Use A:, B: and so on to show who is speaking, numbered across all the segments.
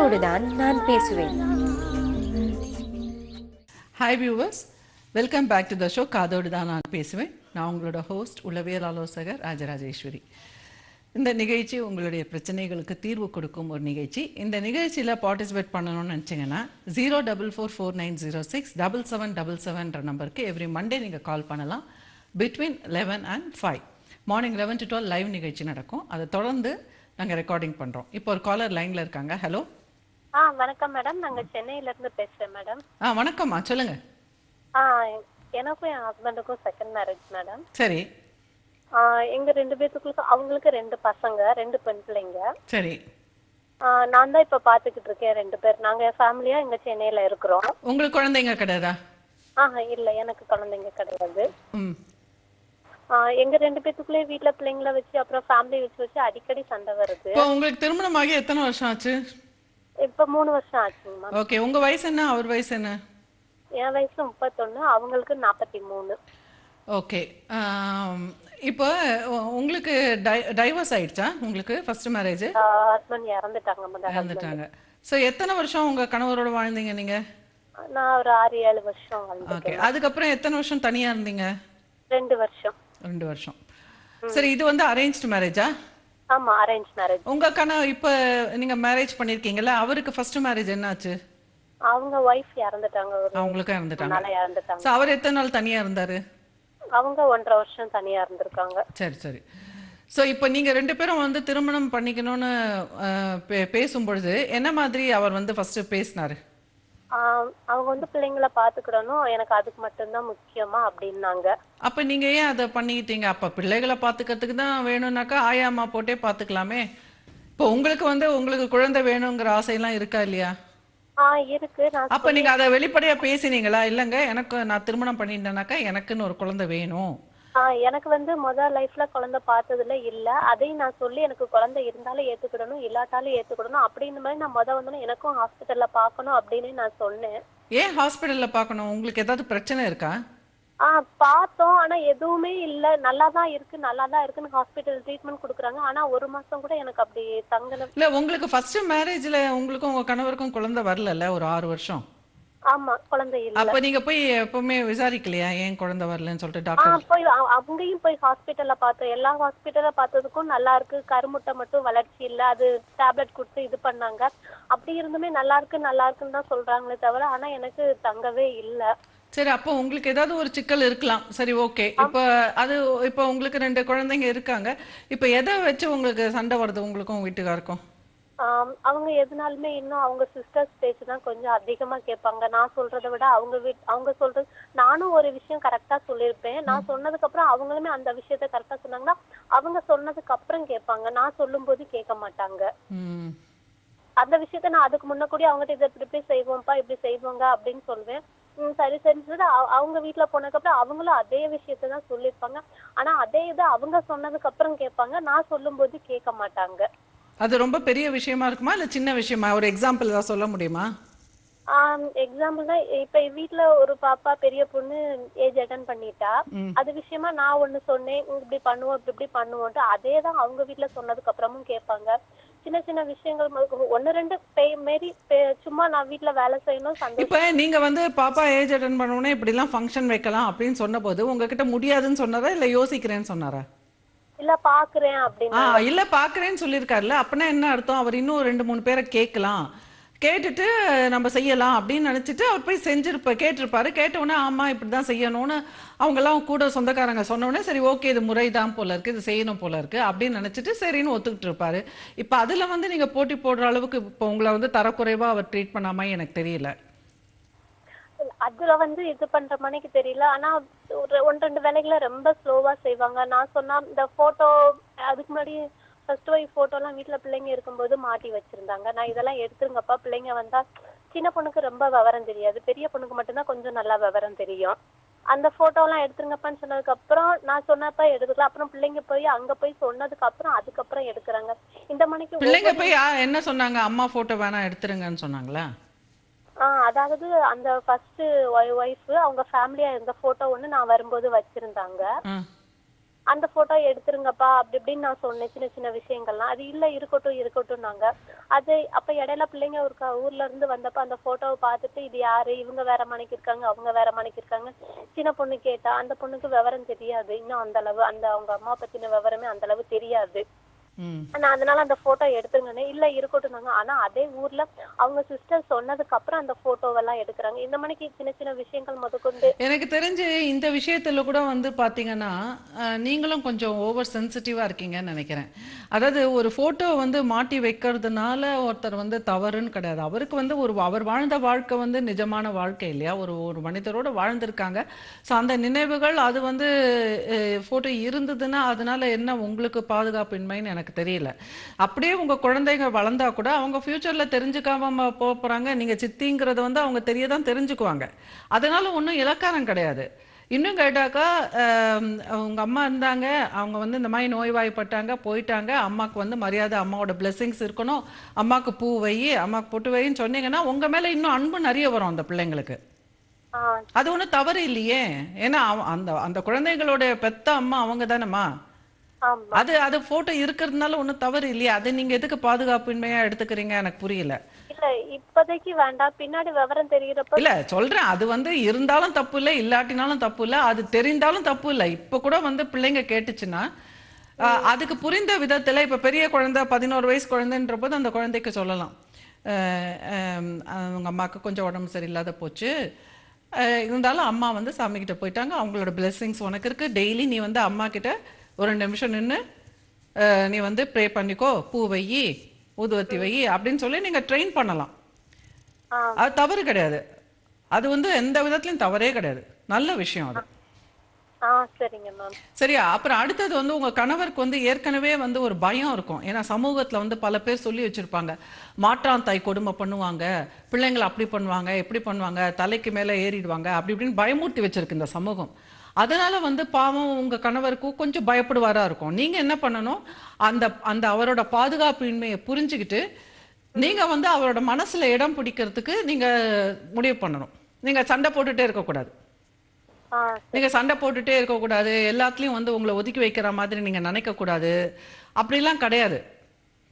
A: காதோடு தான் நான் பேசுவேன்.
B: Hi viewers, welcome back to the show காதோடு தான் நான் பேசுவேன். நான் உங்களோட ஹோஸ்ட் உளவியல் ஆலோசகர் ராஜராஜேஸ்வரி. இந்த நிகழ்ச்சி உங்களுடைய பிரச்சனைகளுக்கு தீர்வு கொடுக்கும் ஒரு நிகழ்ச்சி. இந்த நிகழ்ச்சியில் பார்ட்டிசிபேட் பண்ணணும்னு நினச்சிங்கன்னா 04449067777 நம்பருக்கு எவ்ரி மண்டே நீங்கள் கால் பண்ணலாம். Between 11 and 5 morning 11 to 12 live நிகழ்ச்சி நடக்கும். அதை தொடர்ந்து நாங்கள் ரெக்கார்டிங் பண்ணுறோம். இப்போ ஒரு காலர் லைனில் இருக்காங்க. ஹலோ.
C: வணக்கம் மேடம், நாங்க சென்னையில இருந்து பேசுறேன் மேடம்.
B: வணக்கம்மா, சொல்லுங்க.
C: எனக்கும் என் ஹஸ்பண்டுக்கும் செகண்ட் மேரேஜ் மேடம்.
B: சரி.
C: எங்க 2 பேத்துக்குள்ள அவங்களுக்கு 2 பசங்க, 2 பெண் பிள்ளைங்க.
B: சரி.
C: நான் தான் இப்ப பாத்துக்கிட்டு இருக்கேன் 2 பேர். நாங்க ஃபேமிலியா இங்க சென்னையில இருக்கிறோம்.
B: உங்களுக்கு குழந்தைங்க கிடையாதா?
C: இல்ல, எனக்கு குழந்தைங்க கிடையாது. எங்க 2 பேத்துக்குள்ளே வீட்டுல பிள்ளைங்களை வச்சு அப்புறம் ஃபேமிலி வச்சு அடிக்கடி சண்டை வருது.
B: இப்போ உங்களுக்கு திருமணமாகி எத்தனை வருஷம் ஆச்சு?
C: இப்ப 3 வருஷம் ஆச்சுங்கம்மா.
B: ஓகே, உங்க வயசு என்ன, அவர் வயசு என்ன?
C: என் வயசு 31, அவங்களுக்கு 43.
B: ஓகே. இப்போ உங்களுக்கு டைவர்ஸ் ஆயிடுச்சா? உங்களுக்கு ஃபர்ஸ்ட் மேரேஜ்?
C: ஹஸ்பண்ட் இறந்துட்டாங்க.
B: சோ எத்தனை வருஷம் உங்க கணவரோட வாழ்ந்தீங்க நீங்க?
C: நான் ஒரு 6-7 வருஷம் வாழ்ந்தேன்.
B: ஓகே. அதுக்கப்புறம் எத்தனை வருஷம் தனியா இருந்தீங்க?
C: 2 வருஷம்.
B: 2 வருஷம். சரி, இது வந்து அரேஞ்ச்டு மேரேஜா?
C: ஆமா, அரேஞ்ச் மேரேஜ்.
B: உங்க இப்ப நீங்க மேரேஜ் பண்ணிருக்கீங்கல்ல, அவருக்கு ஃபர்ஸ்ட் மேரேஜ் என்னாச்சு?
C: அவங்க வைஃப் இறந்துட்டாங்க.
B: அவங்களுக்கும் இறந்துட்டாங்க.
C: இறந்துட்டாங்க.
B: சோ அவர் எத்தனை நாள் தனியா இருந்தாரு?
C: அவங்க 1.5 வருஷம் தனியா இருந்திருக்காங்க.
B: சரி சரி. சோ இப்போ நீங்க 2 பேரும் வந்து திருமணம் பண்ணிக்கணும்னு பேசும்பொழுது என்ன மாதிரி அவர் வந்து ஃபர்ஸ்ட் பேசினாரு?
C: அவங்க வந்து பிள்ளைங்களை பாத்துக்கிடணும், எனக்கு அதுக்கு மட்டும்தான் முக்கியமா அப்படின்னாங்க.
B: அப்ப நீங்க ஏன் அதை பண்ணிக்கிட்டீங்க? அப்ப பிள்ளைகளை பாத்துக்கிறதுக்கு தான் வேணும்னாக்கா ஆயா அம்மா போட்டே பாத்துக்கலாமே. இப்போ உங்களுக்கு வந்து உங்களுக்கு குழந்தை வேணுங்கிற ஆசையெல்லாம் இருக்கா இல்லையா?
C: இருக்கு.
B: அப்ப நீங்க அதை வெளிப்படையா பேசினீங்களா? இல்லங்க, எனக்கு நான் திருமணம் பண்ணிட்டேனாக்கா எனக்குன்னு ஒரு குழந்தை வேணும்.
C: எனக்கு வந்து முதல் லைஃப்ல குழந்தை பார்த்ததுல இல்ல, அதையும் நான் சொல்லி எனக்கு குழந்தை இருந்தாலும் ஏத்துக்கிடணும், இல்லாட்டாலும் ஏத்துக்கிடணும் அப்படின்னு மாதிரி நான் வந்து எனக்கும் ஹாஸ்பிட்டல்ல பாக்கணும் அப்படின்னு நான் சொன்னேன்.
B: ஏன் ஹாஸ்பிட்டல்ல பாக்கணும்? உங்களுக்கு ஏதாவது பிரச்சனை இருக்கா?
C: பார்த்தோம், ஆனா எதுவுமே இல்ல, நல்லாதான் இருக்குன்னு ஹாஸ்பிட்டல் ட்ரீட்மெண்ட் கொடுக்குறாங்க. ஆனா 1 மாசம் கூட எனக்கு அப்படி தங்கல.
B: இல்ல, உங்களுக்கு ஃபர்ஸ்ட் மேரேஜ்ல உங்களுக்கும் உங்க கணவருக்கும் குழந்தை வரல ஒரு 6 வருஷம்?
C: ஆமா, குழந்தை இல்ல.
B: அப்ப நீங்க போய் எப்பவுமே விசாரிக்கலையா ஏன் குழந்தை வரலன்னு சொல்லிட்டு? டாக்டர்
C: போய் அங்கேயும் போய் ஹாஸ்பிட்டல்ல பார்த்தோம். எல்லா ஹாஸ்பிட்டல்ல பார்த்ததுக்கும் நல்லா இருக்கு, கருமுட்டை மட்டும் வளர்ச்சி இல்ல, அது டேப்லெட் கொடுத்து இது பண்ணாங்க. அப்படி இருந்துமே நல்லா இருக்குன்னு தான் சொல்றாங்களே தவிர ஆனா எனக்கு தங்கவே இல்ல.
B: சரி, அப்போ உங்களுக்கு ஏதாவது ஒரு சிக்கல் இருக்கலாம். சரி, ஓகே. இப்போ உங்களுக்கு 2 குழந்தைங்க இருக்காங்க. இப்போ எதை வச்சு உங்களுக்கு சண்டை வருது உங்களுக்கும் வீட்டுக்காருக்கும்?
C: அவங்க எதுனாலுமே இன்னும் அவங்க சிஸ்டர்ஸ் பேச்சுதான் கொஞ்சம் அதிகமா கேட்பாங்க. நான் சொல்றதை விட அவங்க சொல்றது, நானும் ஒரு விஷயம் கரெக்டா சொல்லியிருப்பேன், நான் சொன்னதுக்கு அப்புறம் அவங்களுமே அந்த விஷயத்த கரெக்டா சொன்னாங்கன்னா அவங்க சொன்னதுக்கு அப்புறம் கேட்பாங்க, நான் சொல்லும் போது கேட்க மாட்டாங்க. அந்த விஷயத்த நான் அதுக்கு முன்ன கூட அவங்ககிட்ட இதை இப்படி செய்வோம்ப்பா, இப்படி செய்வோங்க அப்படின்னு சொல்லுவேன். சரி சரி. அவங்க வீட்டுல போனதுக்கு அப்புறம் அவங்களும் அதே விஷயத்தான் சொல்லியிருப்பாங்க. ஆனா அதே இதை அவங்க சொன்னதுக்கு அப்புறம் கேட்பாங்க, நான் சொல்லும் போது கேட்க மாட்டாங்க.
B: அது ரொம்ப பெரிய விஷயமா இருக்குமா இல்ல சின்ன விஷயமா? ஒரு எக்ஸாம்பிள் தான் சொல்ல முடியுமா?
C: எக்ஸாம்பிள் தான், இப்ப வீட்டுல ஒரு பாப்பா பெரிய பொண்ணு ஏஜ் அட்டன் பண்ணிட்டா, அது விஷயமா நான் ஒண்ணு சொன்னேன், இப்படி பண்ணுவோம் இப்படி பண்ணுவோம்ட்டு அதேதான் அவங்க வீட்டுல சொன்னதுக்கு அப்புறமும் கேட்பாங்க. சின்ன சின்ன விஷயங்கள் 1-2 மாரி சும்மா நான் வீட்டுல வேலை செய்யணும்.
B: இப்ப நீங்க வந்து பாப்பா ஏஜ் அட்டன் பண்ணணும்னா இப்படி எல்லாம் ஃபங்க்ஷன் வைக்கலாம் அப்படின்னு சொன்ன போது உங்ககிட்ட முடியாதுன்னு சொன்னாரா இல்ல யோசிக்கிறேன்னு சொன்னாரா?
C: இல்ல பாக்குறேன் அப்படின்னு.
B: இல்ல பாக்குறேன்னு சொல்லிருக்காருல்ல, அப்படின்னா என்ன அர்த்தம்? அவர் இன்னும் 2-3 பேரை கேட்கலாம், கேட்டுட்டு நம்ம செய்யலாம் அப்படின்னு நினைச்சிட்டு அவர் போய் கேட்டிருப்பாரு. கேட்ட உடனே ஆமா இப்படிதான் செய்யணும்னு அவங்க எல்லாம் கூட சொந்தக்காரங்க சொன்ன உடனே சரி ஓகே இது முறைதான் போல இருக்கு, இது செய்யணும் போல இருக்கு அப்படின்னு நினைச்சிட்டு சரின்னு ஒத்துக்கிட்டு இருப்பாரு. இப்ப அதுல வந்து நீங்க போட்டி போடுற அளவுக்கு இப்ப உங்களை வந்து தரக்குறைவா அவர் ட்ரீட் பண்ணாம எனக்கு தெரியல.
C: அதுல வந்து இது பண்ற மணிக்கு தெரியல, ஆனா 1-2 வேலைகளை ரொம்ப ஸ்லோவா செய்வாங்க. நான் சொன்னா இந்த போட்டோ, அதுக்கு முன்னாடி ஃபர்ஸ்ட் வைஃப் போட்டோ எல்லாம் வீட்டுல பிள்ளைங்க இருக்கும்போது மாட்டி வச்சிருந்தாங்க. நான் இதெல்லாம் எடுத்துருங்கப்பா, பிள்ளைங்க வந்தா, சின்ன பொண்ணுக்கு ரொம்ப விவரம் தெரியாது, பெரிய பொண்ணுக்கு மட்டும்தான் கொஞ்சம் நல்லா விவரம் தெரியும், அந்த போட்டோ எல்லாம் எடுத்துருங்கப்பான்னு சொன்னதுக்கு அப்புறம் நான் சொன்னப்ப எடுத்துக்கலாம். அப்புறம் பிள்ளைங்க போய் அங்க போய் சொன்னதுக்கு அப்புறம் அதுக்கப்புறம் எடுக்கிறாங்க. இந்த மணிக்கு
B: பிள்ளைங்க போய் என்ன சொன்னாங்க? அம்மா போட்டோ வேணா எடுத்துருங்கன்னு சொன்னாங்களா?
C: அதாவது அந்த ஃபர்ஸ்ட் வைஃப் அவங்க ஃபேமிலியா இருந்த போட்டோ ஒண்ணு நான் வரும்போது வச்சிருந்தாங்க. அந்த போட்டோ எடுத்துருங்கப்பா அப்படி இப்படின்னு நான் சொன்னேன், சின்ன சின்ன விஷயங்கள்லாம். அது இல்ல இருக்கட்டும் இருக்கட்டும்னாங்க. அது அப்ப இடையில பிள்ளைங்க ஒரு ஊர்ல இருந்து வந்தப்ப அந்த போட்டோவை பார்த்துட்டு இது யாரு, இவங்க வேற மணிக்கு இருக்காங்க, அவங்க வேற மணிக்கு இருக்காங்க. சின்ன பொண்ணு கேட்டா, அந்த பொண்ணுக்கு விவரம் தெரியாது, இன்னும் அந்த அளவு அந்த அவங்க அம்மா பத்தின விவரமே அந்த அளவு தெரியாது. நான் அதனால அந்த போட்டோ எடுத்துருங்கன்னு இல்ல இருக்கட்டும்னாங்க. ஆனா அதே ஊர்ல அவங்க சிஸ்டர் சொன்னதுக்கு அப்புறம் அந்த போட்டோவெல்லாம் எடுக்கிறாங்க. இந்த மணிக்கு சின்ன சின்ன விஷயங்கள் முதற்கொண்டு.
B: எனக்கு தெரிஞ்சு இந்த விஷயத்துல கூட வந்து பாத்தீங்கன்னா, நீங்களும் கொஞ்சம் ஓவர் சென்சிட்டிவா இருக்கீங்கன்னு நினைக்கிறேன். அதாவது ஒரு ஃபோட்டோ வந்து மாட்டி வைக்கிறதுனால ஒருத்தர் வந்து தவறுன்னு கிடையாது. அவருக்கு வந்து அவர் வாழ்ந்த வாழ்க்கை வந்து நிஜமான வாழ்க்கை இல்லையா? ஒரு ஒரு மனிதரோட வாழ்ந்திருக்காங்க. ஸோ அந்த நினைவுகள் அது வந்து ஃபோட்டோ இருந்ததுன்னா, அதனால என்ன உங்களுக்கு பாதுகாப்பின்மைன்னு எனக்கு தெரியல. அப்படியே உங்க குழந்தைங்க வளர்ந்தா கூட அவங்க ஃபியூச்சர்ல தெரிஞ்சுக்காம போறாங்க. நீங்க சித்திங்கிறத வந்து அவங்க தெரிய தான் தெரிஞ்சுக்குவாங்க. அதனால ஒன்றும் இலக்காரம் கிடையாது. இன்னும் கேட்டாக்கா, உங்க அம்மா இருந்தாங்க, அவங்க வந்து இந்த மாதிரி நோய்வாய்ப்பட்டாங்க, போயிட்டாங்க. அம்மாக்கு வந்து மரியாதை, அம்மாவோட பிளெஸிங்ஸ் இருக்கணும். அம்மாக்கு பூ வை, அம்மாக்கு பொட்டு வைன்னு சொன்னீங்கன்னா உங்க மேல இன்னும் அன்பு நிறைய வரும் அந்த பிள்ளைங்களுக்கு. அது ஒன்றும் தவறு இல்லையே. ஏன்னா அந்த அந்த குழந்தைகளோட பெத்த அம்மா அவங்க தானேம்மா. அது அது போட்டோ இருக்கிறதுனால ஒன்றும் தவறு இல்லையா? அதை நீங்க எதுக்கு பாதுகாப்பின்மையா எடுத்துக்கிறீங்க எனக்கு புரியல.
C: இல்ல இப்போதைக்கு வேண்டாம், பின்னாடி விவரம் தெரிகிறப்ப.
B: இல்ல சொல்றேன், அது வந்து இருந்தாலும் தப்பு இல்ல, இல்லாட்டினாலும் தப்பு இல்ல, அது தெரிந்தாலும் தப்பு இல்ல. இப்ப கூட வந்து பிள்ளைங்க கேட்டுச்சுன்னா அதுக்கு புரிந்த விதத்துல, இப்ப பெரிய குழந்தை 11 வயசு குழந்தைன்ற போது அந்த குழந்தைக்கு சொல்லலாம், அவங்க அம்மாவுக்கு கொஞ்சம் உடம்பு சரியில்லாத போச்சு, இருந்தாலும் அம்மா வந்து சாமி கிட்ட போயிட்டாங்க, அவங்களோட பிளெஸிங்ஸ் உனக்கு இருக்கு, டெய்லி நீ வந்து அம்மா கிட்ட ஒரு 2 நிமிஷம் நின்று நீ வந்து ப்ரே பண்ணிக்கோ, பூ வை, ஊதுவத்தி வை அப்படின்னு சொல்லி நீங்க ட்ரெயின் பண்ணலாம். அது தவறு கிடையாது. அது வந்து எந்த விதத்திலும் தவறே கிடையாது. நல்ல விஷயம் அது.
C: சரிங்க மேம்.
B: சரியா? அப்புறம் அடுத்தது வந்து உங்க கணவருக்கு வந்து ஏற்கனவே வந்து ஒரு பயம் இருக்கும். ஏன்னா சமூகத்துல வந்து பல பேர் சொல்லி வச்சிருப்பாங்க, மாற்றான் தாய் கொடுமை பண்ணுவாங்க, பிள்ளைங்களை அப்படி பண்ணுவாங்க, எப்படி பண்ணுவாங்க, தலைக்கு மேல ஏறிடுவாங்க, அப்படி இப்படின்னு பயமூர்த்தி வச்சிருக்கு இந்த சமூகம். அதனால வந்து பாவம் உங்க கணவருக்கும் கொஞ்சம் பயப்படுவாரா இருக்கும். நீங்க என்ன பண்ணணும், அந்த அந்த அவரோட பாதுகாப்பின்மையை புரிஞ்சுக்கிட்டு நீங்க வந்து அவரோட மனசுல இடம் பிடிக்கிறதுக்கு நீங்க முடிவு பண்ணணும். நீங்க சண்டை போட்டுட்டே இருக்கக்கூடாது. நீங்க சண்டை போட்டுட்டே இருக்கக்கூடாது, எல்லாத்துலயும் வந்து உங்களை ஒதுக்கி வைக்கிற மாதிரி நீங்க நினைக்க கூடாது, அப்படிலாம் கிடையாது.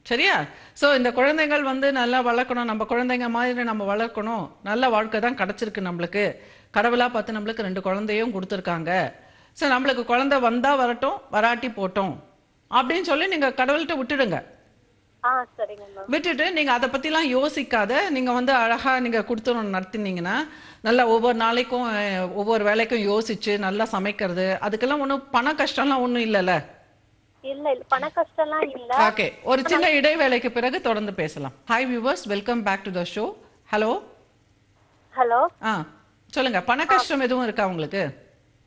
B: சரியா? ஸோ இந்த குழந்தைகள் வந்து நல்லா வளர்க்கணும், நம்ம குழந்தைங்க மாதிரி நம்ம வளர்க்கணும், நல்ல வாழ்க்கை தான் கிடைச்சிருக்கு நம்மளுக்கு, கடவுளா பார்த்து நம்மளுக்கு 2 குழந்தையும் கொடுத்துருக்காங்க. ஸோ நம்மளுக்கு குழந்தை வந்தா வரட்டும், வராட்டி போட்டோம் அப்படின்னு சொல்லி நீங்க கடவுள்கிட்ட விட்டுடுங்க. விட்டுட்டு நீங்க அதை பத்திலாம் யோசிக்காத, நீங்க வந்து அழகா நீங்க கொடுத்துரும் நடத்தினீங்கன்னா, நல்லா ஒவ்வொரு நாளைக்கும் ஒவ்வொரு வேலைக்கும் யோசிச்சு நல்லா சமைக்கிறது, அதுக்கெல்லாம் ஒன்றும் பண கஷ்டம்லாம் ஒன்றும் இல்லைல்ல?
C: இல்ல இல்ல, பண கஷ்டம்லாம் இல்ல.
B: ஓகே, ஒரு சின்ன இடைவேளைக்கு பிறகு தொடர்ந்து பேசலாம். Hi viewers, welcome back to the show. Hello
C: hello.
B: சொல்லுங்க, பண கஷ்டம் எதுவும் இருக்கா உங்களுக்கு?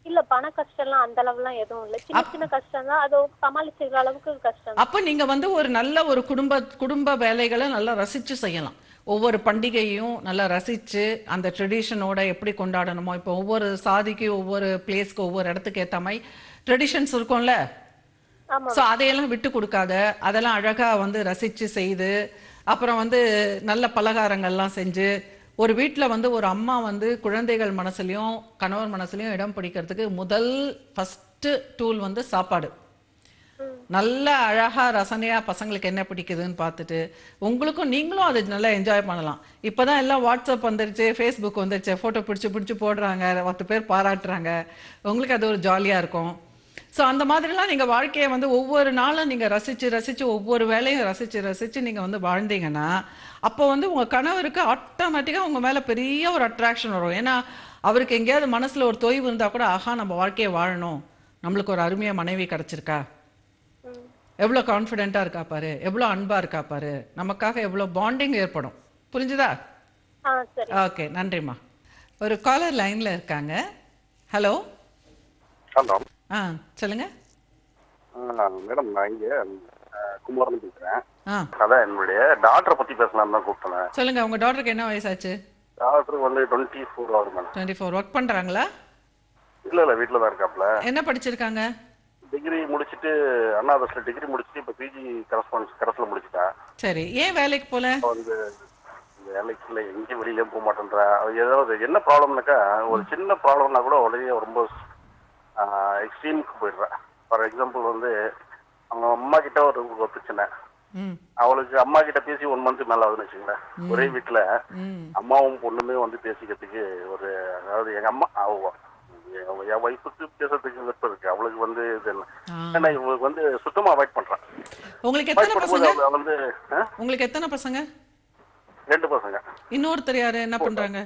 C: இல்ல, பண கஷ்டம்லாம் அந்த அளவுலாம் எதுவும் இல்ல. சின்ன சின்ன கஷ்டம் தான், அது சமாளிச்சுக்கிற அளவுக்கு கஷ்டம்.
B: அப்ப நீங்க வந்து ஒரு நல்ல ஒரு குடும்ப வேலைகளை நல்லா ரசிச்சு செய்யலாம். ஒவ்வொரு பண்டிகையும் நல்லா ரசிச்சு அந்த ட்ரெடிஷனோட எப்படி கொண்டாடணுமோ, இப்போ ஒவ்வொரு சாதிக்கு ஒவ்வொரு பிளேஸ்க்கு ஒவ்வொரு இடத்துக்கு ஏற்ற மாதிரி ட்ரெடிஷன்ஸ் இருக்கும்ல. ஸோ அதையெல்லாம் விட்டு கொடுக்காத, அதெல்லாம் அழகா வந்து ரசிச்சு செய்து, அப்புறம் வந்து நல்ல பலகாரங்கள்லாம் செஞ்சு, ஒரு வீட்டில் வந்து ஒரு அம்மா வந்து குழந்தைகள் மனசுலையும் கணவர் மனசுலையும் இடம் பிடிக்கிறதுக்கு ஃபர்ஸ்ட் டூல் வந்து சாப்பாடு. நல்ல அழகா ரசனையா பசங்களுக்கு என்ன பிடிக்குதுன்னு பார்த்துட்டு உங்களுக்கும் நீங்களும் அதை நல்லா என்ஜாய் பண்ணலாம். இப்பதான் எல்லாம் வாட்ஸ்அப் வந்துருச்சு, ஃபேஸ்புக் வந்துருச்சு, போட்டோ பிடிச்சு போடுறாங்க, 10 பேர் பாராட்டுறாங்க, உங்களுக்கு அது ஒரு ஜாலியா இருக்கும். ஸோ அந்த மாதிரிலாம் நீங்க வாழ்க்கையை வந்து ஒவ்வொரு நாளும் நீங்க ரசிச்சு ஒவ்வொரு வேலையும் ரசிச்சு நீங்க வந்து வாழ்ந்தீங்கன்னா, அப்போ வந்து உங்க கணவருக்கு ஆட்டோமேட்டிக்கா உங்க மேல பெரிய ஒரு அட்ராக்ஷன் வரும். ஏன்னா அவருக்கு எங்கேயாவது மனசுல ஒரு தொய்வு இருந்தா கூட, ஆஹா நம்ம வாழ்க்கையை வாழணும், நம்மளுக்கு ஒரு அருமையா மனைவி கிடைச்சிருக்கா, எவ்வளவு கான்ஃபிடென்ட்டா இருக்கா பாரு, எவ்வளவு அன்பா இருக்கா பாரு, நமக்காக எவ்வளவு பாண்டிங் ஏற்படும். புரிஞ்சுதா? ஓகே, நன்றிம்மா. ஒரு காலர் லைன்ல இருக்காங்க. ஹலோ.
A: ஹலோ.
B: சொல்லுங்க
A: மேடம், நான் இங்க குமாரன் பேசுறேன். அதான் என்னுடைய டாக்டரை பத்தி பேசலாம் தான் கூப்பிட்டேன்.
B: சொல்லுங்க, உங்க டாக்டருக்கு என்ன வயசாச்சு?
A: டாக்டர் வந்து 24 ஆகுது மேடம்.
B: 24. ஒர்க் பண்றாங்களா?
A: இல்ல வீட்ல தான் இருக்காப்ல.
B: என்ன படிச்சிருக்காங்க?
A: டிகிரி முடிச்சிட்டு, அண்ணா யூனிவர்சிட்டில டிகிரி முடிச்சிட்டு இப்ப பிஜி கரஸ்ல முடிச்சிட்டா.
B: சரி, ஏன் வேலைக்கு போல?
A: வந்து வேலைக்கு இல்ல, எங்கேயும் வெளியில போக மாட்டேன்றா. ஏதாவது என்ன ப்ராப்ளம்னாக்கா, ஒரு சின்ன ப்ராப்ளம்னா கூட உடனே ரொம்ப எக்ஸ்ட்ரீமுக்கு போயிடுறா. ஃபார் எக்ஸாம்பிள் வந்து அவங்க அம்மா கிட்ட ஒரு பிரச்சனை,
B: ம்
A: அவளுக்கு அம்மா கிட்ட பேசி 1 மந்த் மேல ஆகுதுன்னு வச்சுங்களேன். ஒரே வீட்டுல
B: ம்
A: அம்மாவும் பொண்ணுமே வந்து பேசிக்கிறதுக்கு ஒரு, அதாவது எங்க அம்மா என் ஒய்ஃபுக்கு பேசுறதுக்கு விருப்பம் இருக்கு, அவளுக்கு வந்து இது இல்லை. ஏன்னா இவங்களுக்கு வந்து சுத்தமா அவாய்ட் பண்றான்.
B: உங்களுக்கு
A: அவாய்ட்
B: எத்தனை
A: பண்ணும்போது
B: பசங்க?
A: அவ வந்து
B: உங்களுக்கு எத்தனை பசங்க?
A: 2 பசங்க.
B: இன்னொருத்தர் யாரு, என்ன பண்றாங்க?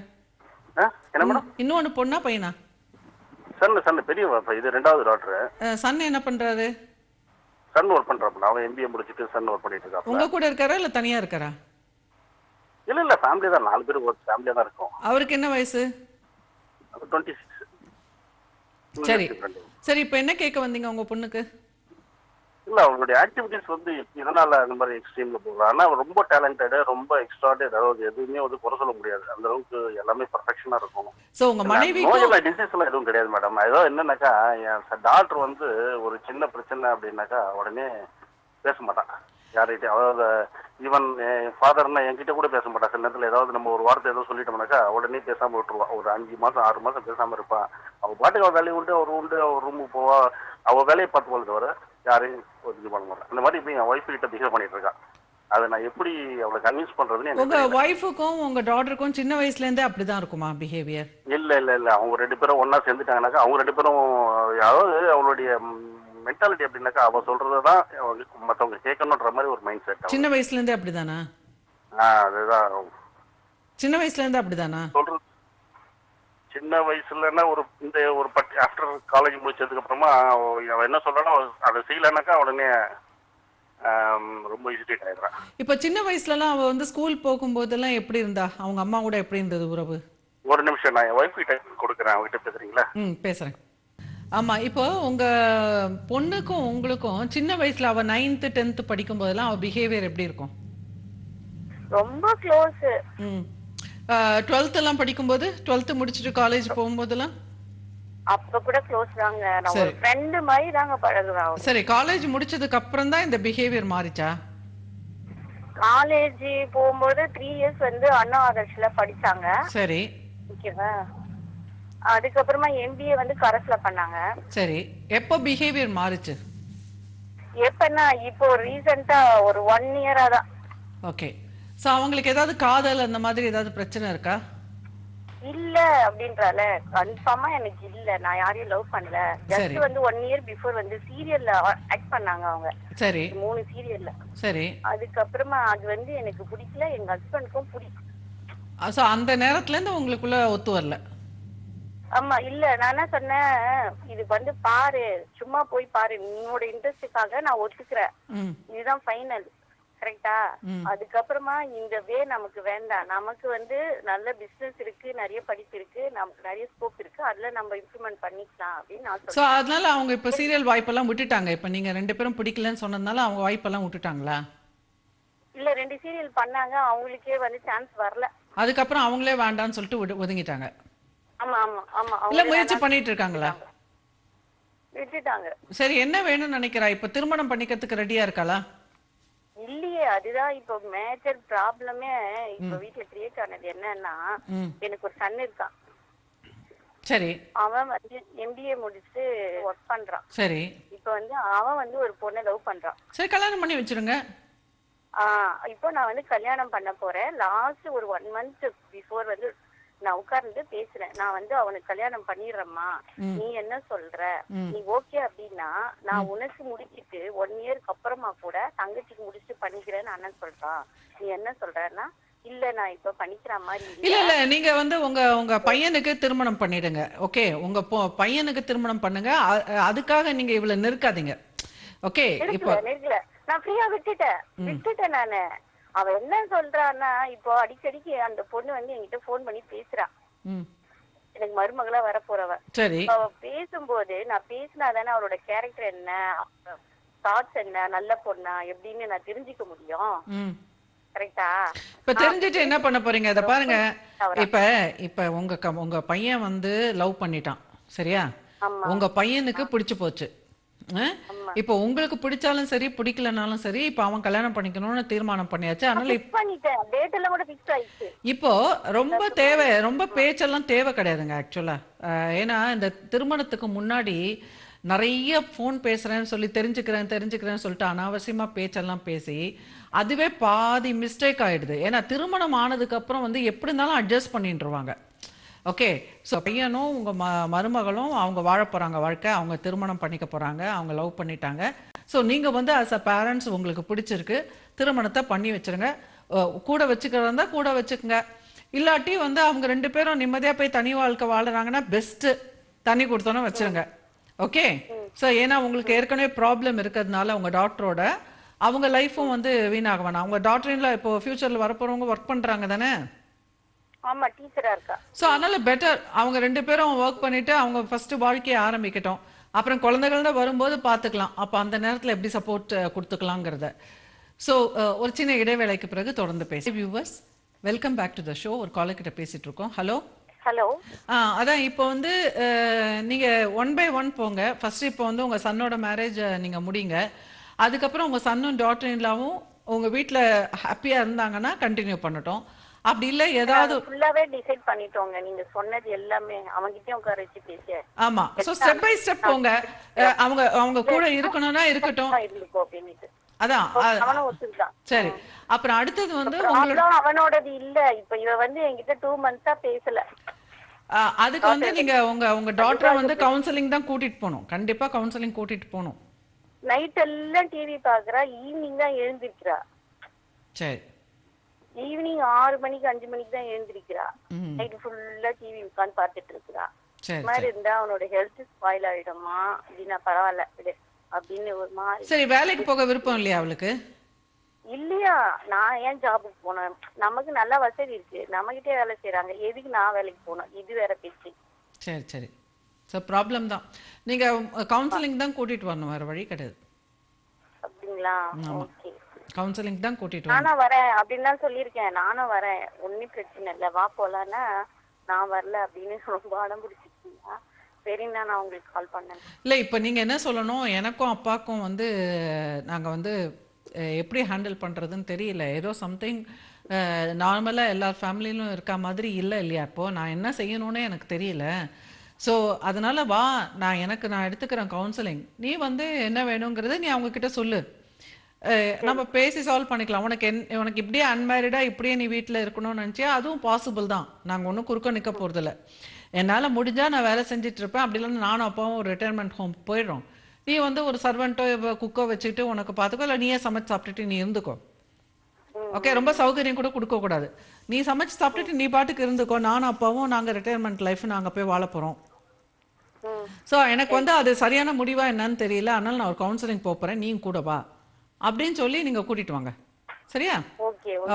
A: என்ன மேடம்?
B: இன்னொன்னு பொண்ணா பையனா?
A: சன் பெரிய இது 2வது டாக்டர்.
B: சன் என்ன பண்றாரு?
A: சன் ஒர்க் பண்றாப்புல, அவன் MBA முடிச்சிட்டு சன் ஒர்க் பண்ணிட்டு இருக்கான்.
B: உங்க கூட இருக்காரா இல்ல தனியா இருக்காரா?
A: இல்ல ஃபேமிலி தான், 4 பேர் ஒரு ஃபேமிலியா தான் இருக்கும்.
B: அவருக்கு என்ன வயசு?
A: 26.
B: சரி சரி, இப்ப என்ன கேட்க வந்தீங்க உங்க பொண்ணுக்கு?
A: இல்ல அவங்களுடைய ஆக்டிவிட்டிஸ் வந்து இதனால அந்த மாதிரி எக்ஸ்ட்ரீம்ல போகலாம். ஆனா ரொம்ப டேலண்டட், ரொம்ப எக்ஸ்ட்ராடனரி, அதாவது எதுவுமே வந்து குறை சொல்ல முடியாது, அந்த அளவுக்கு எல்லாமே பர்ஃபெக்ஷனா இருக்கும்.
B: சோ உங்க மனைவிக்கு
A: நோயெல்லாம் டிசீஸ் எல்லாம் எதுவும் கிடையாது மேடம். ஏதோ என்னன்னாக்கா என் டாக்டர் வந்து ஒரு சின்ன பிரச்சனை அப்படின்னாக்கா உடனே பேச மாட்டான் யார்கிட்டயும். அதாவது ஈவன் ஃபாதர்னா என்கிட்ட கூட பேச மாட்டான். சில நேரத்தில் ஏதாவது நம்ம ஒரு வார்த்தை ஏதோ சொல்லிட்டோம்னாக்கா உடனே பேசாம விட்டுருவான். ஒரு 5 மாசம் 6 மாசம் பேசாம இருப்பான். அவள் பாட்டுக்கு அவள் வேலையை உண்டு, அவர் ரூமுக்கு போவா, அவள் வேலையை பார்த்து போல தவிர யாரையும் ஒரு இது பண்ண மாட்டான். இந்த மாதிரி இப்போ என் ஒய்ஃப் கிட்ட பிஹேவ் பண்ணிட்டு இருக்கான். அதை நான் எப்படி அவளை கன்வின்ஸ் பண்றதுன்னு
B: உங்க ஒய்ஃபுக்கும் உங்க டாட்டருக்கும் சின்ன வயசுல இருந்தே அப்படிதான் இருக்குமா பிஹேவியர்?
A: இல்ல அவங்க 2 பேரும் ஒன்னா சேர்ந்துட்டாங்கனாக்கா, அவங்க 2 பேரும் அதாவது அவளுடைய மென்டாலிட்டி அப்படின்னாக்கா அவ சொல்றதான் மத்தவங்க கேட்கணுன்ற மாதிரி ஒரு மைண்ட் செட்.
B: சின்ன வயசுல இருந்தே அப்படிதானா?
A: அதுதான்
B: சின்ன வயசுல இருந்தே அப்படிதானா
A: சொல்றது. சின்ன வயசுலன்னா ஒரு ஆஃப்டர் காலேஜ் முடிச்சதுக்கு அப்புறமா அவ என்ன சொல்றானோ அதை செய்யலனாக்கா உடனே ரொம்ப ஹெசிடேட் ஆயிடுறான்.
B: இப்ப சின்ன வயசுல எல்லாம் அவ வந்து ஸ்கூல் போகும்போதெல்லாம் எப்படி இருந்தா? அவங்க அம்மா கூட எப்படி இருந்தது உறவு?
A: ஒரு நிமிஷம், நான் என் ஒய்ஃப் கிட்ட கொடுக்குறேன், அவகிட்ட பேசுறீங்களா?
B: பேசுறேன். ஆமா, இப்போ உங்க பொண்ணுக்கும் உங்களுக்கும் சின்ன வயசுல அவ 9th 10th படிக்கும் போதெல்லாம் அவ பிஹேவியர் எப்படி இருக்கும்?
D: ரொம்ப க்ளோஸ்.
B: 12th எல்லாம் படிக்கும்போது, 12th முடிச்சிட்டு காலேஜ் போகும்போதெல்லாம்
D: அப்ப கூட க்ளோஸ் தாங்க. நான் ஒரு ஃப்ரெண்ட் மாதிரி தாங்க பழகுறேன்.
B: சரி, காலேஜ் முடிச்சதுக்கு அப்புறம் தான் இந்த பிஹேவியர் மாறிச்சா?
D: காலேஜ் போகும்போது 3 இயர்ஸ் வந்து அண்ணா ஆதர்ஷ்ல படிச்சாங்க.
B: சரி,
D: ஓகேவா. அதுக்கப்புறமா MBA வந்து கரஸ்ல பண்ணாங்க.
B: சரி, எப்போ பிஹேவியர் மாறிச்சு?
D: எப்பன்னா இப்போ ரீசெண்டா ஒரு 1 இயரா தான்.
B: ஓகே. சோ அவங்களுக்கு ஏதாவது காதல் அந்த மாதிரி ஏதாவது பிரச்சனை இருக்கா?
D: இல்ல அப்படின்றால கன்ஃபார்மா எனக்கு இல்ல. நான் யாரையும் லவ் பண்ணல. ஜஸ்ட் வந்து 1 இயர் பிஃபோர் வந்து சீரியல்ல ஆக்ட் பண்ணாங்க அவங்க.
B: சரி,
D: 3 சீரியல்ல.
B: சரி.
D: அதுக்கப்புறமா அது வந்து எனக்கு பிடிக்கல, எங்க ஹஸ்பண்டுக்கும் பிடிக்கும்.
B: சோ அந்த நேரத்துல இருந்து உங்களுக்குள்ள ஒத்து வரல?
D: ஆமா. இல்ல நான் என்ன சொன்னேன், இது வந்து பாரு, சும்மா போய் பாரு, உன்னோட இன்ட்ரெஸ்டுக்காக நான் ஒத்துக்கிறேன், இதுதான் ஃபைனல், கரெக்டா? அதுக்கப்புறமா இந்த வே நமக்கு வேண்டாம். நமக்கு வந்து நல்ல பிசினஸ் இருக்கு, நிறைய படிப்பு இருக்கு, நமக்கு நிறைய ஸ்கோப் இருக்கு, அதுல நம்ம இம்ப்ரூவ்மெண்ட் பண்ணிக்கலாம் அப்படின்னு நான் சொல்றேன்.
B: சோ அதனால அவங்க இப்ப சீரியல் வாய்ப்பெல்லாம் விட்டுட்டாங்க. இப்ப நீங்க 2 பேரும் பிடிக்கலன்னு சொன்னதுனால அவங்க வாய்ப்பெல்லாம் விட்டுட்டாங்களா?
D: இல்ல 2 சீரியல் பண்ணாங்க, அவங்களுக்கே வந்து சான்ஸ் வரல.
B: அதுக்கப்புறம் அவங்களே வேண்டாம்னு சொல்லிட்டு ஒதுங்கிட்டாங்க.
D: ஆமா ஆமா ஆமா.
B: இல்ல முயற்சி பண்ணிட்டு இருக்காங்களா?
D: விட்டுட்டாங்க.
B: சரி, என்ன வேணும்னு நினைக்கிறா? இப்ப திருமணம் பண்ணிக்கிறதுக்கு ரெடியா இருக்காளா?
D: இல்லையே, அதுதான் இப்போ மேஜர் ப்ராப்ளமே இப்ப வீட்டுல கிரியேட் ஆனது. என்னன்னா, எனக்கு ஒரு சன் இருக்கான்.
B: சரி.
D: அவன் வந்து MBA முடிச்சுட்டு ஒர்க் பண்றான்.
B: சரி.
D: இப்ப வந்து அவன் வந்து ஒரு பொண்ணை லவ் பண்றான்.
B: சரி, கல்யாணம் பண்ணி வச்சிருங்க.
D: இப்போ நான் வந்து கல்யாணம் பண்ண போறேன். லாஸ்ட் ஒரு 1 மந்த் பிஃபோர் வந்து நான் உட்கார்ந்து பேசுறேன். நான் வந்து அவனுக்கு கல்யாணம் பண்ணிடுறேம்மா, நீ என்ன சொல்ற? நீ ஓகே அப்படின்னா நான் உனக்கு முடிச்சிட்டு 1 இயருக்கு அப்புறமா கூட தங்கச்சிக்கு முடிச்சுட்டு பண்ணிக்கிறேன்னு அண்ணன் சொல்றான். நீ என்ன சொல்றன்னா, இல்ல நான் இப்ப பண்ணிக்கிற மாதிரி
B: இல்ல நீங்க வந்து உங்க பையனுக்கு திருமணம் பண்ணிடுங்க. ஓகே, உங்க பையனுக்கு திருமணம் பண்ணுங்க. அதுக்காக நீங்க இவ்வளவு நெருக்காதீங்க. ஓகே, இப்போ
D: நெருக்கல, நான் ஃப்ரீயா விட்டுட்டேன் நானு. அவ என்ன சொல்றான்னா, இப்போ அடிக்கடிக்கு அந்த பொண்ணு வந்து என்கிட்ட போன் பண்ணி பேசுறா. எனக்கு மருமகளா வர போறவ.
B: சரி.
D: அவ பேசும்போது நான் பேசினாதானே அவரோட கேரக்டர் என்ன, தாட்ஸ் என்ன, நல்ல பொண்ணா எப்படின்னு நான் தெரிஞ்சுக்க முடியும். கரெக்டா?
B: இப்ப தெரிஞ்சிட்டு என்ன பண்ண போறீங்க? அத பாருங்க. இப்ப உங்க பையன் வந்து லவ் பண்ணிட்டான், சரியா? உங்க பையனுக்கு பிடிச்சு போச்சு. இப்ப உங்களுக்கு பிடிச்சாலும் சரி பிடிக்கலனாலும் சரி, இப்ப அவன் கல்யாணம் பண்ணிக்கணும்னு தீர்மானம் பண்ணியாச்சு. அதனால இப்போ ரொம்ப பேச்செல்லாம் தேவை கிடையாதுங்க ஆக்சுவலா. ஏன்னா இந்த திருமணத்துக்கு முன்னாடி நிறைய ஃபோன் பேசுறேன்னு சொல்லி தெரிஞ்சுக்கிறேன்னு சொல்லிட்டு அனாவசியமா பேச்செல்லாம் பேசி அதுவே பாதி மிஸ்டேக் ஆயிடுது. ஏன்னா திருமணம் ஆனதுக்கு அப்புறம் வந்து எப்படி இருந்தாலும் அட்ஜஸ்ட் பண்ணிட்டுருவாங்க. ஓகே, ஸோ பையனும் உங்க மருமகளும் அவங்க வாழ போறாங்க வாழ்க்கை, அவங்க திருமணம் பண்ணிக்க போறாங்க, அவங்க லவ் பண்ணிட்டாங்க. ஸோ நீங்க வந்து அஸ் அ பேரண்ட்ஸ் உங்களுக்கு பிடிச்சிருக்கு, திருமணத்தை பண்ணி வச்சிருங்க. கூட வச்சுக்கிறதா கூட வச்சுக்கோங்க, இல்லாட்டி வந்து அவங்க 2 பேரும் நிம்மதியா போய் தனி வாழ்க்கை வாழறாங்கன்னா பெஸ்ட், தண்ணி கொடுத்தோன்னு வச்சிருங்க. ஓகே, ஸோ ஏன்னா உங்களுக்கு ஏற்கனவே ப்ராப்ளம் இருக்கிறதுனால உங்க டாக்டரோட அவங்க லைஃப்பும் வந்து வீணாக வேணாம். அவங்க டாக்டரின்ல இப்போ ஃபியூச்சர்ல வரப்போறவங்க ஒர்க் பண்றாங்க தானே?
D: ஆமா, டீச்சரா இருக்கா.
B: ஸோ அதனால பெட்டர் அவங்க 2 பேரும் ஒர்க் பண்ணிட்டு அவங்க ஃபர்ஸ்ட் வாழ்க்கையை ஆரம்பிக்கட்டும். அப்புறம் குழந்தைகள் வரும்போது பார்த்துக்கலாம், அப்போ அந்த நேரத்தில் எப்படி சப்போர்ட் கொடுத்துக்கலாங்கிறத. ஸோ ஒரு சின்ன இடைவேளைக்கு பிறகு தொடர்ந்து பேசி viewers welcome back to the show. ஒரு காலர் கிட்ட பேசிட்டு இருக்கோம். Hello
D: hello.
B: அதான் இப்போ வந்து நீங்க 1 by 1 போங்க. ஃபர்ஸ்ட் இப்போ வந்து உங்க சன்னோட மேரேஜ் நீங்க முடிங்க. அதுக்கப்புறம் உங்க சன்னும் டாட்டர் இன்லாவும் உங்க வீட்ல ஹாப்பியா இருந்தாங்கன்னா கண்டினியூ பண்ணட்டும். அப்படி இல்ல ஏதாவது
D: ஃபுல்லாவே டிசைட் பண்ணிட்டோங்க. நீங்க சொன்னது எல்லாமே அவங்கிட்டயும் உட்கார வச்சு பேசி.
B: ஆமா, சோ ஸ்டெப் பை ஸ்டெப் போங்க. அவங்க கூட இருக்கணும்னா இருக்கட்டும். அதான்
D: அவனும் ஒத்துக்கிட்டான்.
B: சரி, அப்புறம் அடுத்தது வந்து
D: அவனோடது இல்ல. இப்ப இவ வந்து என்கிட்ட 2 months பேசல.
B: அதுக்கு வந்து நீங்க உங்க டாட்டரை வந்து கவுன்சிலிங் தான் கூட்டிட்டு போகணும். கண்டிப்பா கவுன்சிலிங் கூட்டிட்டு போகணும்.
D: நைட் எல்லாம் டிவி பாக்குறா, ஈவினிங் தான் எழுந்திருக்கிறா.
B: சரி,
D: ஈவினிங் 6 மணிக்கு 5 மணிக்கு தான் எழுந்திருக்கிறா. நைட் ஃபுல்லா டிவி உட்கார்ந்து பார்த்துட்டு இருக்கிறா. மாதிரி இருந்தா அவனோட ஹெல்த் ஸ்பாயில் ஆயிடுமா அப்படின்னா பரவாயில்ல விடு அப்படின்னு ஒரு மாதிரி.
B: சரி, வேலைக்கு போக விருப்பம் இல்லையா அவளுக்கு?
D: இல்லையா, நான் ஏன் ஜாபுக்கு போனேன்? நமக்கு நல்ல வசதி இருக்கு, நம்ம கிட்டே வேலை செய்யறாங்க, எதுக்கு நான் வேலைக்கு போனேன்? இது வேற பேச்சு.
B: சரி சரி, ஸோ ப்ராப்ளம் தான். நீங்க கவுன்சிலிங் தான் கூட்டிட்டு வரணும், வேற வழி கிடையாது.
D: அப்படிங்களா? ஓகே,
B: கவுன்சிலிங் தான் கூட்டிட்டு
D: நானும் வரேன் அப்படின்னு தான் சொல்லியிருக்கேன். நானும் வரேன், ஒன்னும் பிரச்சனை இல்லை, வா போலான்னா நான் வரல அப்படின்னு ரொம்ப அடம் பிடிச்சிருக்கீங்களா? சரிண்ணா, நான் உங்களுக்கு கால் பண்ணேன்.
B: இல்லை, இப்போ நீங்கள் என்ன சொல்லணும், எனக்கும் அப்பாவுக்கும் வந்து நாங்கள் வந்து எப்படி ஹேண்டில் பண்ணுறதுன்னு தெரியல. ஏதோ சம்திங் நார்மலாக எல்லா ஃபேமிலியிலும் இருக்க மாதிரி இல்லை இல்லையா? இப்போது நான் என்ன செய்யணும்னு எனக்கு தெரியல. ஸோ அதனால் வா, நான் எடுத்துக்கிறேன் கவுன்சிலிங். நீ வந்து என்ன வேணுங்கிறது நீ அவங்கக்கிட்ட சொல்லு, நம்ம பேசி சால்வ் பண்ணிக்கலாம். உனக்கு இப்படியே அன்மேரிடாக இப்படியே நீ வீட்டில் இருக்கணும்னு நினச்சியா அதுவும் பாசிபிள் தான். நாங்கள் ஒன்றும் குறுக்க நிற்க போகிறதில்ல. என்னால் முடிஞ்சால் நான் வேலை செஞ்சுட்டு இருப்பேன். அப்படி இல்லைன்னா நானும் அப்பாவும் ஒரு ரிட்டையர்மெண்ட் ஹோம் போயிடுறோம். நீ வந்து ஒரு சர்வெண்ட்டோ குக்கோ வச்சுக்கிட்டு உனக்கு பார்த்துக்கோ, இல்லை நீயே சமைச்சு சாப்பிட்டுட்டு நீ இருந்துக்கோ. ஓகே, ரொம்ப சௌகரியம் கூட கொடுக்கக்கூடாது. நீ சமைச்சு சாப்பிட்டுட்டு நீ பாட்டுக்கு இருந்துக்கோ. நானும் அப்பாவும் நாங்கள் ரிட்டையர்மெண்ட் லைஃப் நாங்கள் போய் வாழ போகிறோம். ஸோ எனக்கு வந்து அது சரியான முடிவா என்னன்னு தெரியல, அதனால நான் ஒரு கவுன்சிலிங் போகிறேன், நீ கூட வா அப்படின்னு சொல்லி நீங்கள் கூட்டிட்டு வாங்க. சரியா?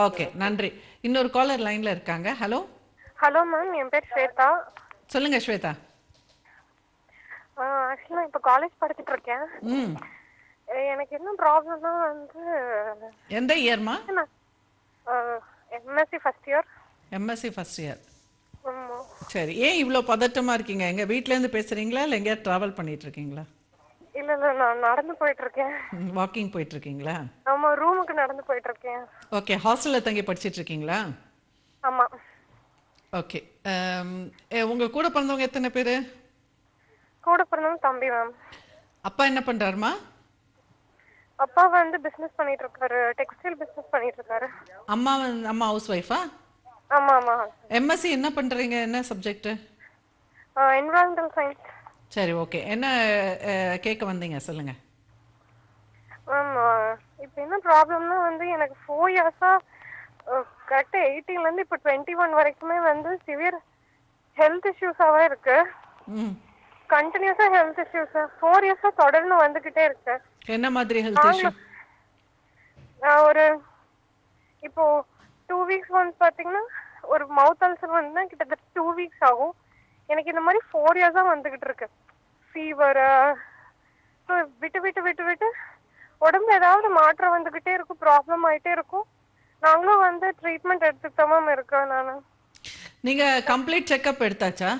B: ஓகே, நன்றி. இன்னொரு காலர் லைன்ல இருக்காங்க. ஹலோ
E: ஹலோ மேம், என் பேர் ஸ்வேதா.
B: சொல்லுங்க ஸ்வேதா.
E: ஆக்சுவலா இப்போ காலேஜ் படிச்சுட்டு இருக்கேன். எனக்கு என்ன ப்ராப்ளம்னா வந்து
B: எந்த இயர்மா?
E: MSc first year.
B: MSc first year. சரி, ஏன் இவ்வளோ பதட்டமா இருக்கீங்க? எங்க வீட்ல இருந்து பேசுறீங்களா இல்லை எங்கேயா டிராவல் பண்ணிட்டு இருக்கீங்களா?
E: இல்ல இல்ல, நான் நடந்து போயிட்டு இருக்கேன்.
B: வாக்கிங் போயிட்டு இருக்கீங்களா?
E: ஆமா, ரூமுக்கு நடந்து போயிட்டு இருக்கேன்.
B: ஓகே, ஹாஸ்டல்ல தங்கி படிச்சிட்டு இருக்கீங்களா?
E: ஆமா.
B: ஓகே, உங்க கூட பிறந்தவங்க எத்தனை பேரு?
E: கூட பிறந்தவங்க தம்பி மேம்.
B: அப்பா என்ன பண்றாருமா?
E: அப்பா வந்து பிசினஸ் பண்ணிட்டு இருக்காரு, டெக்ஸ்டைல் பிசினஸ் பண்ணிட்டு இருக்காரு.
B: அம்மா ஹவுஸ் ஒய்ஃபா?
E: ஆமா ஆமா.
B: எம்எஸ்சி என்ன பண்றீங்க? என்ன சப்ஜெக்ட்?
E: Environmental science.
B: சரி, ஓகே. என்ன கேட்க வந்தீங்க, சொல்லுங்க.
E: மேம், இப்போ என்ன ப்ராப்ளம்னா வந்து எனக்கு 4 இயர்ஸா கரெக்டாக 18லேருந்து இப்போ 21 வரைக்குமே வந்து சிவியர் ஹெல்த் இஷ்யூஸாகவே இருக்கு. கண்டினியூஸாக ஹெல்த் இஷ்யூஸ் 4 இயர்ஸாக தொடர்ந்து வந்துக்கிட்டே இருக்கு. என்ன மாதிரி ஹெல்த் இஷ்யூ? ஒரு இப்போ 2 வீக்ஸ் ஒன்ஸ் பார்த்தீங்கன்னா ஒரு மவுத் அல்சர் வந்து கிட்டத்தட்ட 2 வீக்ஸ் ஆகும். எனக்கு இந்த மாதிரி 4 இயர்ஸாக வந்துக்கிட்டு இருக்கு. ஃபீவர் விட்டு விட்டு விட்டு விட்டு உடம்புல ஏதாவது மாற்றம் வந்துக்கிட்டே இருக்கும், ப்ராப்ளம் ஆகிட்டே இருக்கும். நாங்களும் வந்து ட்ரீட்மெண்ட் எடுத்துக்கிட்டோமா இருக்கேன். நான்
B: நீங்க கம்ப்ளீட் செக்அப் எடுத்தாச்சா?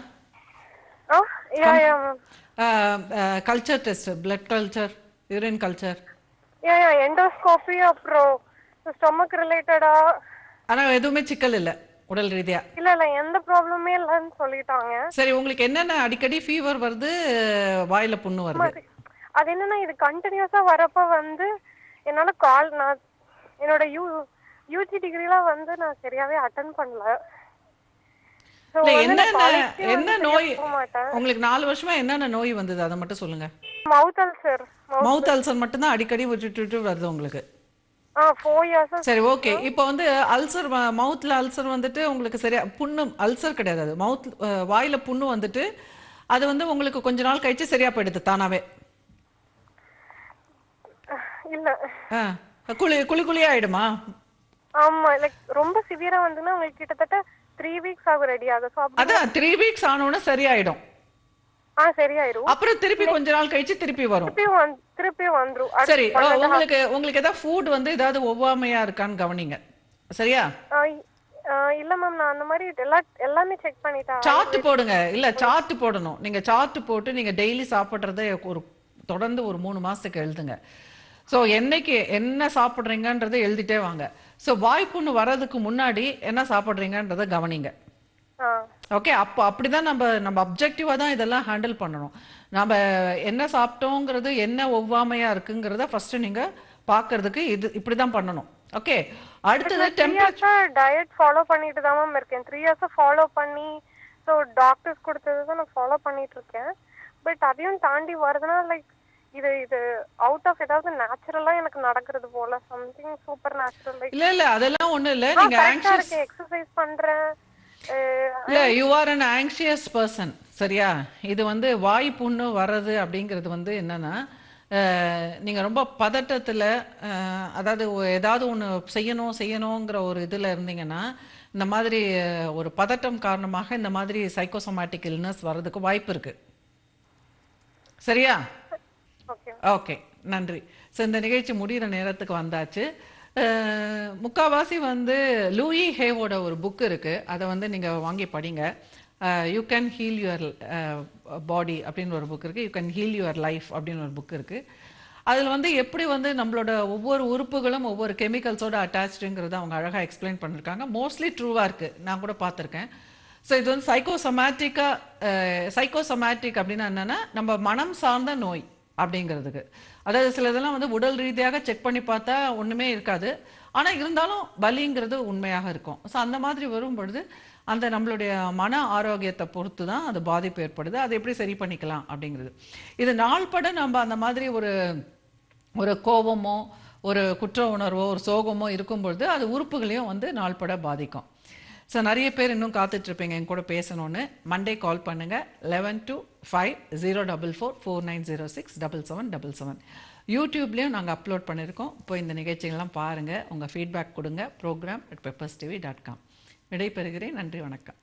B: Culture test, blood culture, urine culture,
E: endoscopy, அப்புறம் ஸ்டொமக் ரிலேட்டடா.
B: ஆனா எதுவுமே சிக்கல் இல்லை? உடல் ரீதியா?
E: இல்ல எந்த ப்ராப்ளமே இல்லன்னு சொல்லிட்டாங்க.
B: சரி, உங்களுக்கு என்னென்ன அடிக்கடி ஃபீவர் வருது, வாயில புண்ணு வருது?
E: அது என்னன்னா இது கண்டினியூஸா வரப்ப வந்து என்னால நான் என்னோட யூஜி டிகிரிலாம் வந்து நான் சரியாவே அட்டெண்ட் பண்ணல.
B: என்ன நோய் உங்களுக்கு 4 வருஷமா என்னென்ன நோய் வந்தது அதை மட்டும் சொல்லுங்க.
E: மவுத் அல்சர்.
B: மவுத் அல்சர் மட்டும் தான் அடிக்கடி விட்டு வருது உங்களுக்கு?
E: 4 years.
B: சரி, ஓகே. இப்போ வந்து அல்சர், மவுத்ல அல்சர் வந்துட்டு உங்களுக்கு சரியா புண்ணு, அல்சர் கிடையாது அது, மவுத் வாயில புண்ணு வந்துட்டு அது வந்து உங்களுக்கு கொஞ்ச நாள் கழிச்சு சரியா போயிடுது தானாவே?
E: இல்ல.
B: குளியா ஆயிடுமா?
E: ஆமா, லைக் ரொம்ப சிவியரா வந்துனா உங்களுக்கு கிட்டத்தட்ட 3 weeks ஆகும் ரெடி ஆக. சோ
B: அதான் 3 weeks ஆனோனே சரியாயிடும்.
E: சரியாயிடும்.
B: அப்புறம் திருப்பி கொஞ்ச நாள் கழிச்சு திருப்பி வரும்.
E: திருப்பி வந்துரும்.
B: சரி, உங்களுக்கு ஏதாவது ஃபுட் வந்து ஏதாவது ஒவ்வாமையா இருக்கான்னு கவனிங்க. சரியா?
E: இல்ல மேம், நான் அந்த மாதிரி எல்லாமே செக் பண்ணிட்டேன்.
B: சார்ட் போடுங்க. இல்ல, சார்ட் போடணும். நீங்க சார்ட் போட்டு நீங்க டெய்லி சாப்பிடுறத ஒரு தொடர்ந்து ஒரு 3 மாசத்துக்கு எழுதுங்க. ஸோ என்னைக்கு என்ன சாப்பிட்றீங்கன்றதை எழுதிட்டே வாங்க. ஸோ வாய்ப்புண்ணு வர்றதுக்கு முன்னாடி என்ன சாப்பிட்றீங்கன்றதை கவனிங்க. ஓகே, அப்போ அப்படிதான் நம்ம அப்ஜெக்டிவா தான் இதெல்லாம் ஹேண்டில் பண்ணணும். நம்ம என்ன சாப்பிட்டோங்கிறது என்ன ஒவ்வாமையா இருக்குங்கிறத ஃபர்ஸ்ட் நீங்க பாக்குறதுக்கு இப்படிதான் பண்ணணும். ஓகே, அடுத்தது
E: டெம்பரேச்சர் டயட் ஃபாலோ பண்ணிட்டு தான் மேம் இருக்கேன். 3 years ஃபாலோ பண்ணி ஸோ டாக்டர்ஸ் கொடுத்தது தான் நான் ஃபாலோ பண்ணிட்டு இருக்கேன். பட் அதையும் தாண்டி வருதுன்னா லைக் இது அவுட் ஆஃப் ஏதாவது நேச்சுரலா எனக்கு நடக்கிறது போல, சம்திங் சூப்பர் நேச்சுரல்.
B: இல்ல அதெல்லாம் ஒண்ணு இல்ல. நீங்க ஆங்ஷியஸ்
E: எக்ஸர்சைஸ் பண்றேன்.
B: இல்ல, you are an anxious person. சரியா? இது வந்து வாய் புண்ணு வர்றது அப்படிங்கிறது வந்து என்னன்னா, நீங்க ரொம்ப பதட்டத்துல, அதாவது ஏதாவது ஒண்ணு செய்யணுங்கிற ஒரு இதுல இருந்தீங்கன்னா, இந்த மாதிரி ஒரு பதட்டம் காரணமாக இந்த மாதிரி சைக்கோசோமேட்டிக் இல்னஸ் வர்றதுக்கு வாய்ப்பு இருக்கு. சரியா? ஓகே, நன்றி. ஸோ இந்த நிகழ்ச்சி முடிகிற நேரத்துக்கு வந்தாச்சு. முக்காவாசி வந்து லூயி ஹேவோட ஒரு புக் இருக்கு, அதை வந்து நீங்க வாங்கி படிங்க. You can heel your body அப்படின்னு ஒரு புக் இருக்கு. You can heel your life அப்படின்னு ஒரு புக் இருக்கு. அதில் வந்து எப்படி வந்து நம்மளோட ஒவ்வொரு உறுப்புகளும் ஒவ்வொரு கெமிக்கல்ஸோட அட்டாச்சுங்கிறத அவங்க அழகாக எக்ஸ்பிளைன் பண்ணியிருக்காங்க. மோஸ்ட்லி ட்ரூவாக இருக்கு, நான் கூட பார்த்துருக்கேன். ஸோ இது வந்து சைக்கோசோமேட்டிக் அப்படின்னா என்னன்னா, நம்ம மனம் சார்ந்த நோய் அப்படிங்கிறதுக்கு. அதாவது சில இதெல்லாம் வந்து உடல் ரீதியாக செக் பண்ணி பார்த்தா ஒண்ணுமே இருக்காது, ஆனா இருந்தாலும் வலிங்கிறது உண்மையாக இருக்கும். ஸோ அந்த மாதிரி வரும் பொழுது அந்த நம்மளுடைய மன ஆரோக்கியத்தை பொறுத்து தான் அது பாதிப்பு ஏற்படுது. அதை எப்படி சரி பண்ணிக்கலாம் அப்படிங்கிறது. இது நாள்பட நம்ம அந்த மாதிரி ஒரு கோபமோ ஒரு குற்ற உணர்வோ ஒரு சோகமோ இருக்கும் பொழுது அது உறுப்புகளையும் வந்து நாள்பட பாதிக்கும். ஸோ நிறைய பேர் இன்னும் காத்துட்டு இருப்பீங்க என் கூட பேசணும்னு. மண்டே கால் பண்ணுங்க 11 to 5 044 4906 7777. யூடியூப்லேயும் நாங்கள் அப்லோட் பண்ணியிருக்கோம். இப்போ இந்த நிகழ்ச்சிகள்லாம் பாருங்கள், உங்கள் ஃபீட்பேக் கொடுங்க. program@pepperstv.com. விடைபெறுகிறேன். நன்றி, வணக்கம்.